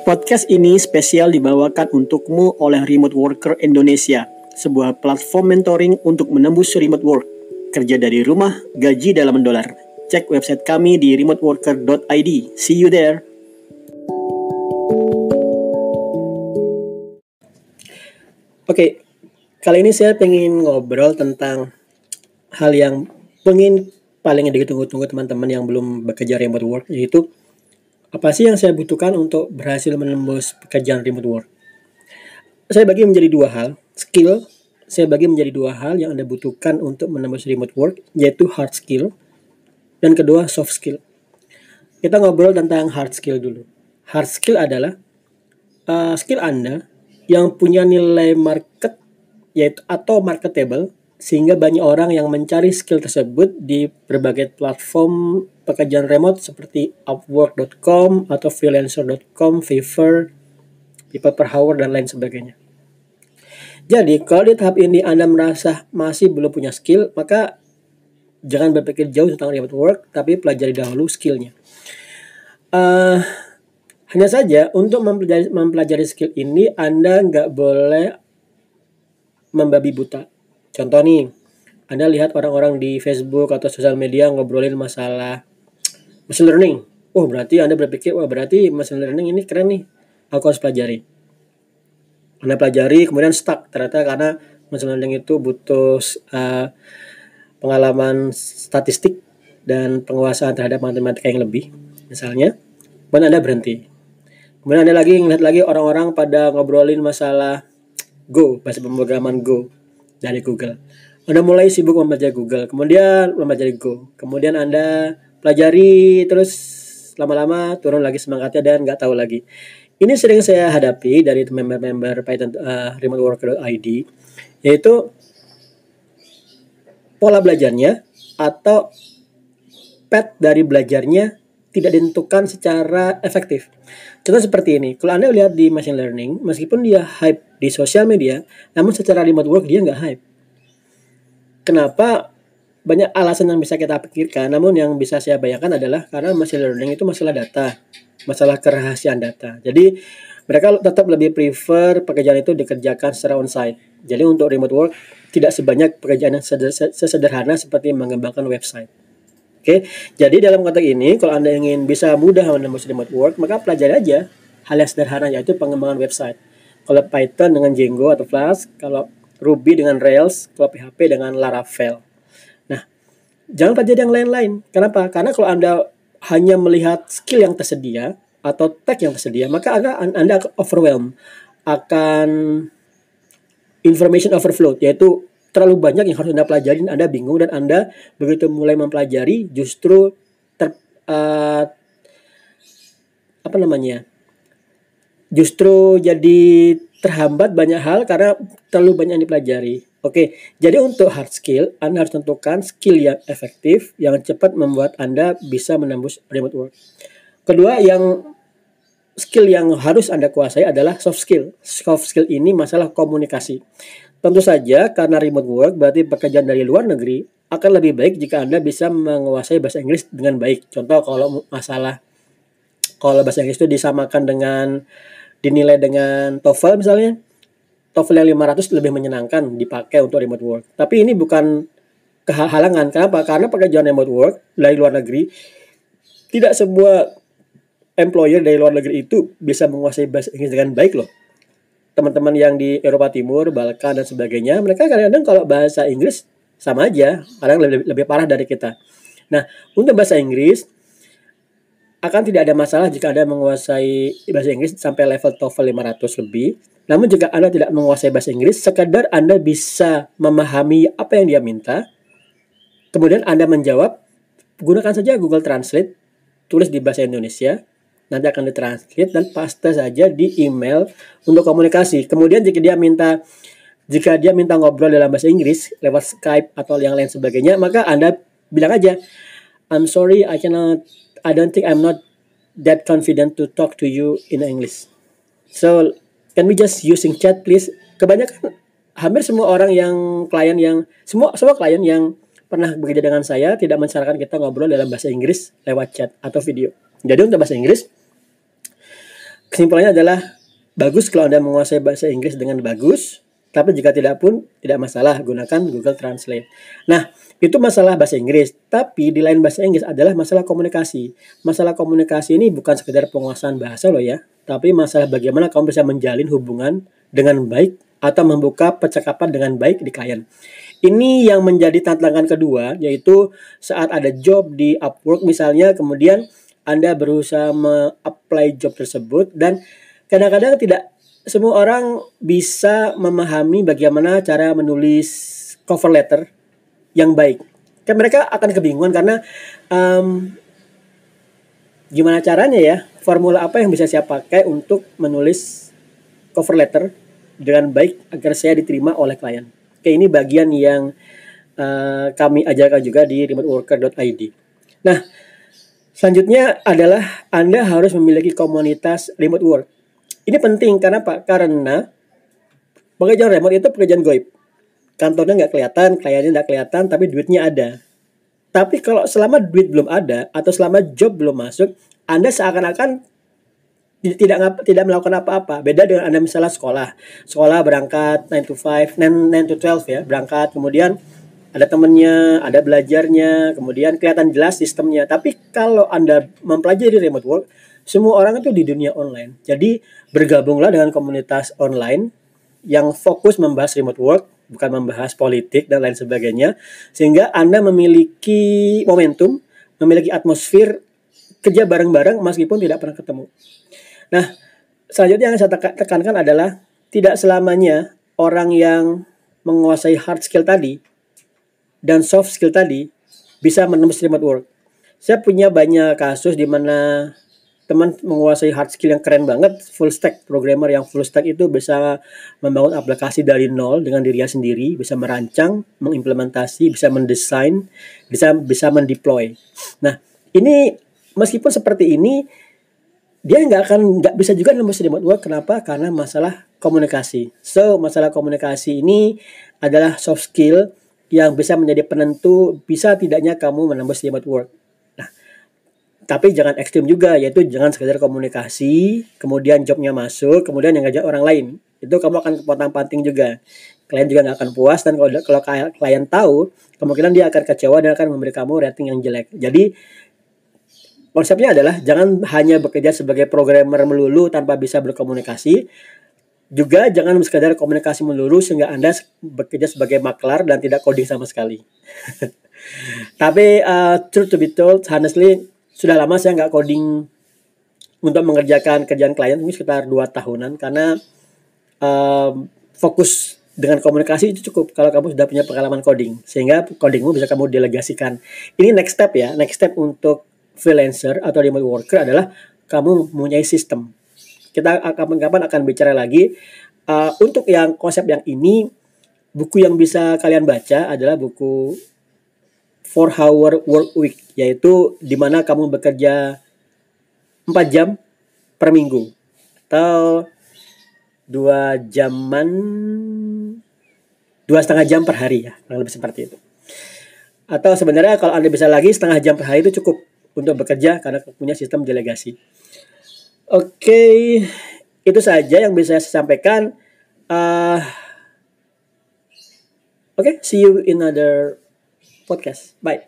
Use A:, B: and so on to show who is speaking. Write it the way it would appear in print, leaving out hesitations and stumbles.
A: Podcast ini spesial dibawakan untukmu oleh Remote Worker Indonesia, sebuah platform mentoring untuk menembus remote work. Kerja dari rumah, gaji dalam dolar. Cek website kami di remoteworker.id. See you there. Oke, kali ini saya pengen ngobrol tentang hal yang paling ditunggu-tunggu teman-teman yang belum bekerja remote work, yaitu apa sih yang saya butuhkan untuk berhasil menembus pekerjaan remote work? Saya bagi menjadi dua hal, saya bagi menjadi dua hal yang Anda butuhkan untuk menembus remote work, yaitu hard skill, dan kedua soft skill. Kita ngobrol tentang hard skill dulu. Hard skill adalah skill Anda yang punya nilai market, yaitu atau marketable, sehingga banyak orang yang mencari skill tersebut di berbagai platform pekerjaan remote seperti Upwork.com atau Freelancer.com, Fiverr, People per Hour, dan lain sebagainya. Jadi, kalau di tahap ini Anda merasa masih belum punya skill, maka jangan berpikir jauh tentang remote work, tapi pelajari dahulu skillnya. Hanya saja, untuk mempelajari skill ini, Anda nggak boleh membabi buta. Contoh nih, Anda lihat orang-orang di Facebook atau sosial media ngobrolin masalah machine learning. Oh, berarti Anda berpikir, wah berarti machine learning ini keren nih, aku harus pelajari. Anda pelajari, kemudian stuck. Ternyata karena machine learning itu butuh pengalaman statistik dan penguasaan terhadap matematika yang lebih, misalnya. Kemudian Anda berhenti. Kemudian Anda ngeliat lagi orang-orang pada ngobrolin masalah Go, bahasa pemrograman Go dari Google. Anda mulai sibuk membaca Google, kemudian mempelajari Go. Kemudian Anda pelajari, terus lama-lama turun lagi semangatnya dan nggak tahu lagi. Ini sering saya hadapi dari member-member Python remoteworker.id, yaitu pola belajarnya atau path dari belajarnya tidak ditentukan secara efektif. Contoh seperti ini, kalau Anda lihat di machine learning, meskipun dia hype di sosial media, namun secara remote work dia nggak hype. Kenapa? Banyak alasan yang bisa kita pikirkan, namun yang bisa saya bayangkan adalah karena machine learning itu masalah data, masalah kerahasiaan data. Jadi mereka tetap lebih prefer pekerjaan itu dikerjakan secara on-site. Jadi untuk remote work tidak sebanyak pekerjaan yang sesederhana seperti mengembangkan website. Oke, jadi dalam konteks ini, kalau Anda ingin bisa mudah menembus remote work, maka pelajari aja hal yang sederhana, yaitu pengembangan website. Kalau Python dengan Django atau Flask, kalau Ruby dengan Rails, kalau PHP dengan Laravel. Nah, jangan pelajari yang lain-lain. Kenapa? Karena kalau Anda hanya melihat skill yang tersedia atau tag yang tersedia, maka Anda akan overwhelmed, akan information overflow, yaitu terlalu banyak yang harus Anda pelajari, Anda bingung, dan Anda begitu mulai mempelajari justru justru jadi terhambat banyak hal karena terlalu banyak yang dipelajari. Oke, jadi untuk hard skill, Anda harus tentukan skill yang efektif, yang cepat membuat Anda bisa menembus remote work. Kedua, skill yang harus Anda kuasai adalah soft skill. Soft skill ini masalah komunikasi. Tentu saja karena remote work berarti pekerjaan dari luar negeri, akan lebih baik jika Anda bisa menguasai bahasa Inggris dengan baik. Contoh kalau bahasa Inggris itu dinilai dengan TOEFL misalnya, TOEFL yang 500 lebih menyenangkan dipakai untuk remote work. Tapi ini bukan kehalangan. Kenapa? Karena pekerjaan remote work dari luar negeri, tidak semua employer dari luar negeri itu bisa menguasai bahasa Inggris dengan baik loh. Teman-teman yang di Eropa Timur, Balkan, dan sebagainya, mereka kadang-kadang kalau bahasa Inggris sama aja, kadang lebih parah dari kita. Nah, untuk bahasa Inggris, akan tidak ada masalah jika Anda menguasai bahasa Inggris sampai level TOEFL 500 lebih. Namun jika Anda tidak menguasai bahasa Inggris, sekadar Anda bisa memahami apa yang dia minta, kemudian Anda menjawab, gunakan saja Google Translate, tulis di bahasa Indonesia, nanti akan ditranslate dan paste saja di email untuk komunikasi. Kemudian jika dia minta ngobrol dalam bahasa Inggris lewat Skype atau yang lain sebagainya, maka Anda bilang aja, I'm sorry, I don't think I'm not that confident to talk to you in English. So, can we just using chat please? Kebanyakan hampir semua klien yang pernah bekerja dengan saya tidak mensyaratkan kita ngobrol dalam bahasa Inggris lewat chat atau video. Jadi untuk bahasa Inggris, kesimpulannya adalah bagus kalau Anda menguasai bahasa Inggris dengan bagus, tapi jika tidak pun tidak masalah, gunakan Google Translate. Nah, itu masalah bahasa Inggris, tapi di lain bahasa Inggris adalah masalah komunikasi. Masalah komunikasi ini bukan sekedar penguasaan bahasa loh ya, tapi masalah bagaimana kamu bisa menjalin hubungan dengan baik atau membuka percakapan dengan baik di klien. Ini yang menjadi tantangan kedua, yaitu saat ada job di Upwork misalnya, kemudian Anda berusaha me-apply job tersebut, dan kadang-kadang tidak semua orang bisa memahami bagaimana cara menulis cover letter yang baik. Kan mereka akan kebingungan karena gimana caranya ya, formula apa yang bisa saya pakai untuk menulis cover letter dengan baik agar saya diterima oleh klien. Oke, ini bagian yang kami ajarkan juga di remoteworker.id. Nah, selanjutnya adalah Anda harus memiliki komunitas remote work. Ini penting karena pekerjaan remote itu pekerjaan goib. Kantornya nggak kelihatan, kliennya nggak kelihatan, tapi duitnya ada. Tapi kalau selama duit belum ada atau selama job belum masuk, Anda seakan-akan tidak melakukan apa-apa. Beda dengan Anda misalnya sekolah berangkat 9 to 5, 9 to 12 ya, berangkat, kemudian ada temennya, ada belajarnya, kemudian kelihatan jelas sistemnya. Tapi kalau Anda mempelajari remote work, semua orang itu di dunia online. Jadi bergabunglah dengan komunitas online yang fokus membahas remote work, bukan membahas politik dan lain sebagainya, sehingga Anda memiliki momentum, memiliki atmosfer kerja bareng-bareng meskipun tidak pernah ketemu. Nah, selanjutnya yang saya tekankan adalah tidak selamanya orang yang menguasai hard skill tadi dan soft skill tadi bisa menembus remote work. Saya punya banyak kasus di mana teman menguasai hard skill yang keren banget, full stack programmer yang full stack itu bisa membangun aplikasi dari nol dengan dirinya sendiri, bisa merancang, mengimplementasi, bisa mendesain, bisa mendeploy. Nah, ini meskipun seperti ini, dia nggak bisa juga nembus remote work. Kenapa? Karena masalah komunikasi. So, masalah komunikasi ini adalah soft skill yang bisa menjadi penentu bisa tidaknya kamu menembus remote work. Nah, tapi jangan ekstrim juga, yaitu jangan sekedar komunikasi, kemudian jobnya masuk, kemudian yang ngajak orang lain. Itu kamu akan kepotong-panting juga. Klien juga nggak akan puas, dan kalau klien tahu, kemungkinan dia akan kecewa dan akan memberi kamu rating yang jelek. Jadi, konsepnya adalah jangan hanya bekerja sebagai programmer melulu tanpa bisa berkomunikasi. Juga jangan sekadar komunikasi melulu sehingga Anda bekerja sebagai maklar dan tidak coding sama sekali. Tapi truth to be told, honestly, sudah lama saya nggak coding untuk mengerjakan kerjaan klien, ini sekitar 2 tahunan, karena fokus dengan komunikasi itu cukup kalau kamu sudah punya pengalaman coding, sehingga codingmu bisa kamu delegasikan. Ini next step ya, next step untuk freelancer atau remote worker adalah kamu mempunyai sistem. Kita kapan-kapan akan bicara lagi. Untuk yang konsep yang ini, buku yang bisa kalian baca adalah buku 4-Hour Work Week, yaitu di mana kamu bekerja 4 jam per minggu atau 2,5 jam per hari ya, kurang lebih seperti itu. Atau sebenarnya kalau Anda bisa lagi, setengah jam per hari itu cukup untuk bekerja karena punya sistem delegasi. Oke, itu saja yang bisa saya sampaikan. Oke, see you in another podcast. Bye.